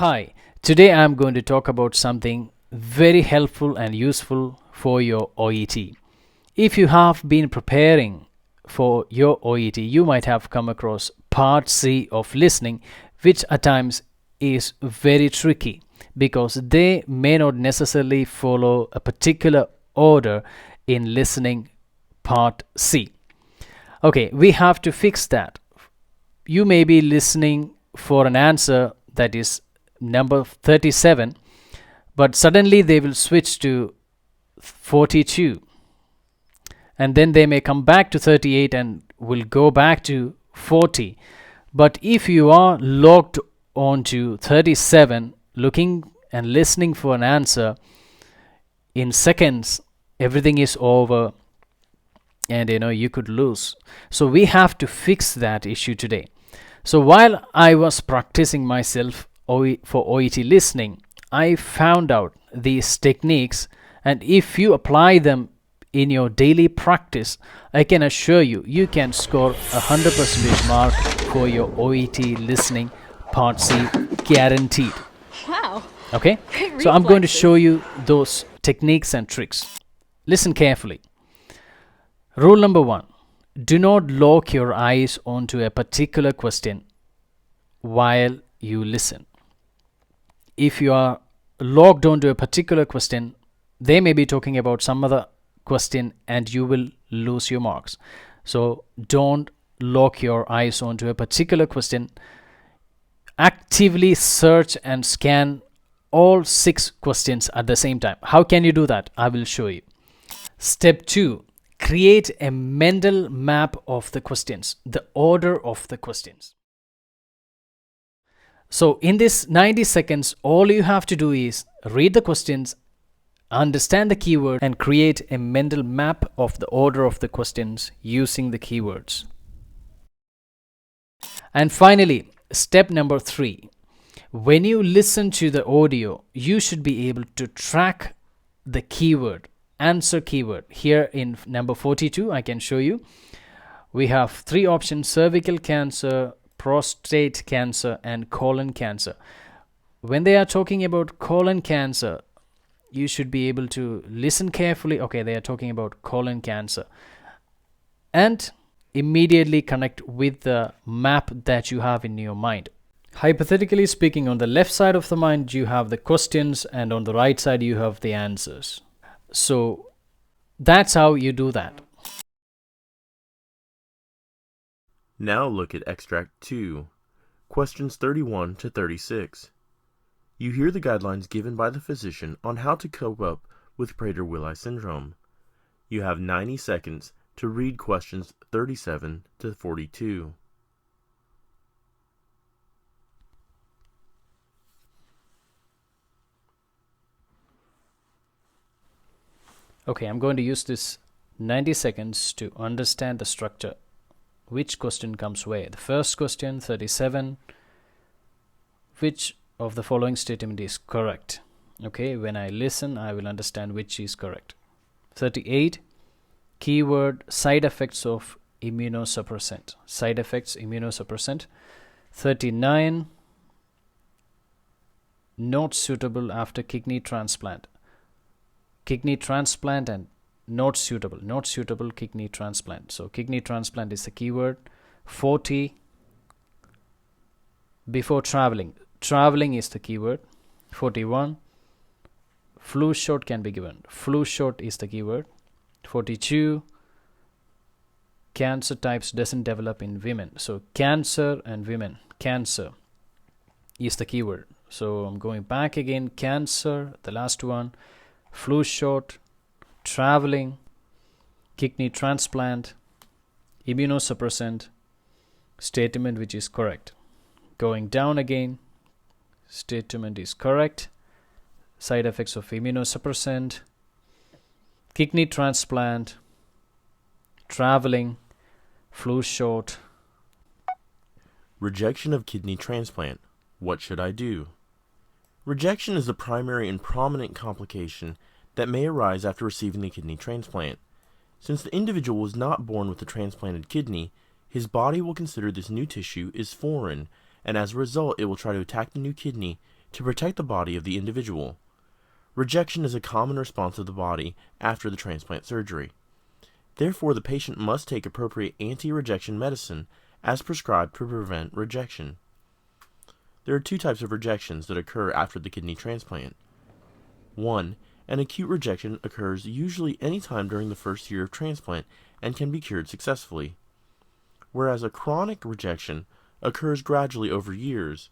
Hi, today I'm going to talk about something very helpful and useful for your OET. If you have been preparing for your OET, you might have come across part C of listening, which at times is very tricky because they may not necessarily follow a particular order in listening part C. Okay, we have to fix that. You may be listening for an answer that is number 37, but suddenly they will switch to 42, and then they may come back to 38 and will go back to 40. But if you are logged on to 37, looking and listening for an answer, in seconds everything is over and you could lose. So we have to fix that issue today. So while I was practicing myself for OET listening, I found out these techniques, and if you apply them in your daily practice, I can assure you, you can score 100% mark for your OET listening part C, guaranteed. Wow. Okay? Great So I'm going to reflexes. show you those techniques and tricks. Listen carefully. Rule number 1. Do not lock your eyes onto a particular question while you listen. If you are logged onto a particular question, they may be talking about some other question and you will lose your marks. So don't lock your eyes onto a particular question. Actively search and scan all 6 questions at the same time. How can you do that? I will show you. Step 2. Create a mental map of the questions, the order of the questions. So in this 90 seconds, all you have to do is read the questions, understand the keyword, and create a mental map of the order of the questions using the keywords. And finally, step number 3. When you listen to the audio, you should be able to track the keyword, answer keyword. Here in number 42, I can show you. We have 3 options: cervical cancer, prostate cancer, and colon cancer. When they are talking about colon cancer, you should be able to listen carefully. Okay, they are talking about colon cancer. And immediately connect with the map that you have in your mind. Hypothetically speaking, on the left side of the mind, you have the questions, and on the right side, you have the answers. So that's how you do that. Now look at Extract 2, questions 31 to 36. You hear the guidelines given by the physician on how to cope up with Prader-Willi syndrome. You have 90 seconds to read questions 37 to 42. Okay, I'm going to use this 90 seconds to understand the structure. Which question comes where? The first question, 37. Which of the following statement is correct? Okay, when I listen, I will understand which is correct. 38. Keyword, side effects of immunosuppressant. Side effects, immunosuppressant. 39. Not suitable after kidney transplant. Kidney transplant and not suitable kidney transplant. So kidney transplant is the keyword. 40. Before traveling is the keyword. 41. Flu shot can be given. Flu shot is the keyword. 42. Cancer types doesn't develop in women. So cancer and women. Cancer is the keyword. So I'm going back again. Cancer, the last one. Flu shot, traveling, kidney transplant, immunosuppressant, statement which is correct. Going down again, statement is correct. Side effects of immunosuppressant, kidney transplant, traveling, flu shot. Rejection of kidney transplant. What should I do? Rejection is the primary and prominent complication that may arise after receiving the kidney transplant. Since the individual was not born with a transplanted kidney, his body will consider this new tissue is foreign, and as a result it will try to attack the new kidney to protect the body of the individual. Rejection is a common response of the body after the transplant surgery. Therefore, the patient must take appropriate anti-rejection medicine as prescribed to prevent rejection. There are two types of rejections that occur after the kidney transplant. 1. An acute rejection occurs usually any time during the first year of transplant and can be cured successfully, whereas a chronic rejection occurs gradually over years.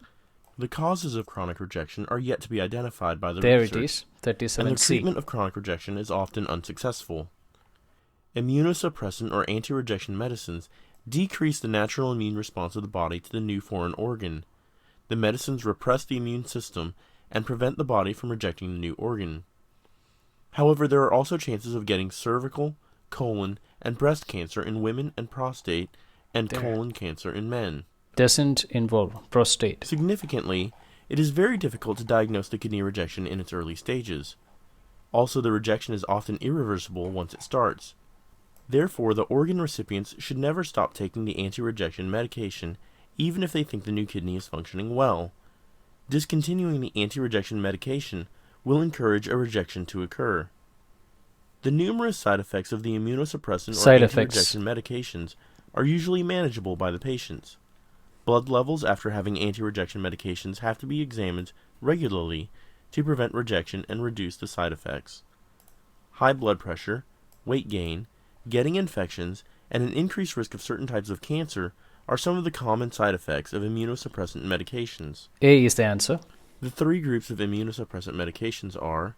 The causes of chronic rejection are yet to be identified by the research. There it is, 37C. And the treatment of chronic rejection is often unsuccessful. Immunosuppressant or anti-rejection medicines decrease the natural immune response of the body to the new foreign organ. The medicines repress the immune system and prevent the body from rejecting the new organ. However, there are also chances of getting cervical, colon, and breast cancer in women and prostate and colon cancer in men. Doesn't involve prostate. Significantly, it is very difficult to diagnose the kidney rejection in its early stages. Also, the rejection is often irreversible once it starts. Therefore, the organ recipients should never stop taking the anti-rejection medication, even if they think the new kidney is functioning well. Discontinuing the anti-rejection medication will encourage a rejection to occur. The numerous side effects of the immunosuppressant or anti-rejection medications are usually manageable by the patients. Blood levels after having anti-rejection medications have to be examined regularly to prevent rejection and reduce the side effects. High blood pressure, weight gain, getting infections, and an increased risk of certain types of cancer are some of the common side effects of immunosuppressant medications. A is the answer. The three groups of immunosuppressant medications are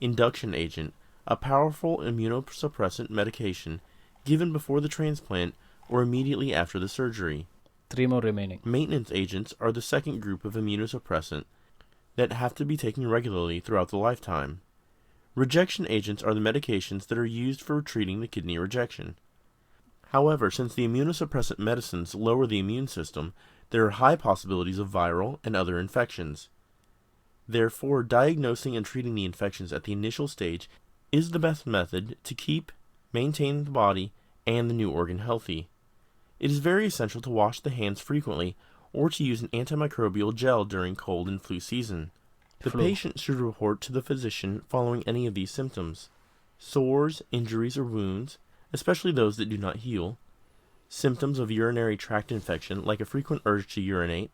induction agent, a powerful immunosuppressant medication given before the transplant or immediately after the surgery. 3 more remaining. Maintenance agents are the second group of immunosuppressant that have to be taken regularly throughout the lifetime. Rejection agents are the medications that are used for treating the kidney rejection. However, since the immunosuppressant medicines lower the immune system, there are high possibilities of viral and other infections. Therefore, diagnosing and treating the infections at the initial stage is the best method to maintain the body and the new organ healthy. It is very essential to wash the hands frequently or to use an antimicrobial gel during cold and flu season. The patient should report to the physician following any of these symptoms: sores, injuries, or wounds, especially those that do not heal, symptoms of urinary tract infection like a frequent urge to urinate,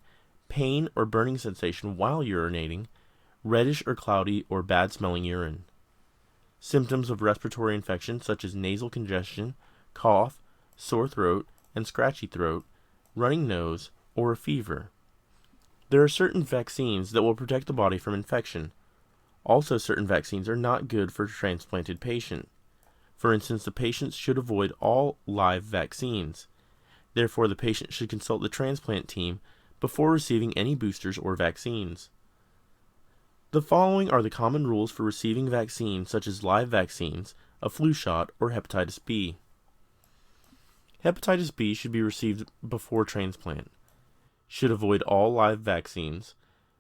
pain or burning sensation while urinating, reddish or cloudy or bad-smelling urine, symptoms of respiratory infection such as nasal congestion, cough, sore throat, and scratchy throat, running nose, or a fever. There are certain vaccines that will protect the body from infection. Also, certain vaccines are not good for a transplanted patient. For instance, the patient should avoid all live vaccines. Therefore, the patient should consult the transplant team before receiving any boosters or vaccines. The following are the common rules for receiving vaccines such as live vaccines, a flu shot, or hepatitis B. Hepatitis B should be received before transplant. Should avoid all live vaccines.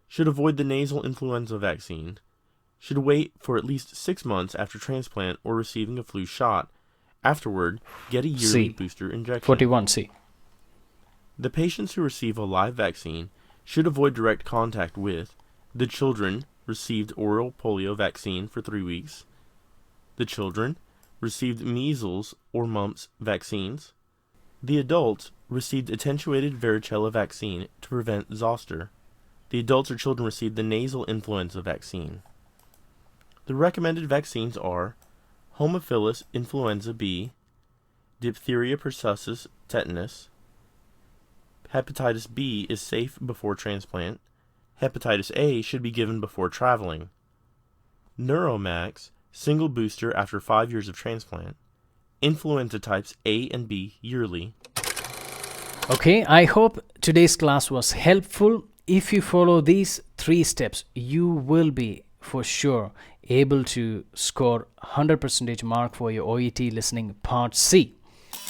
Should avoid the nasal influenza vaccine. Should wait for at least 6 months after transplant or receiving a flu shot. Afterward, get a yearly booster injection. 41C. The patients who receive a live vaccine should avoid direct contact with the children received oral polio vaccine for 3 weeks. The children received measles or mumps vaccines. The adults received attenuated varicella vaccine to prevent zoster. The adults or children received the nasal influenza vaccine. The recommended vaccines are Haemophilus influenza B, diphtheria pertussis tetanus. Hepatitis B is safe before transplant. Hepatitis A should be given before traveling. Neuromax, single booster after 5 years of transplant. Influenza types A and B yearly. Okay, I hope today's class was helpful. If you follow these 3 steps, you will be for sure able to score 100% mark for your OET listening part C.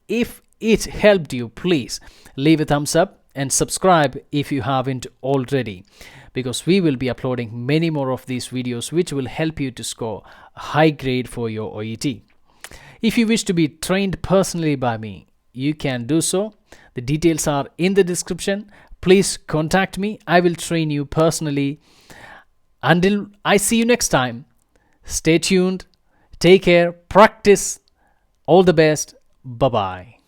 If it helped you, please leave a thumbs up and subscribe if you haven't already, because we will be uploading many more of these videos which will help you to score a high grade for your OET. If you wish to be trained personally by me, you can do so. The details are in the description. Please contact me. I will train you personally Until I see you next time, stay tuned, take care, practice. All the best. Bye bye.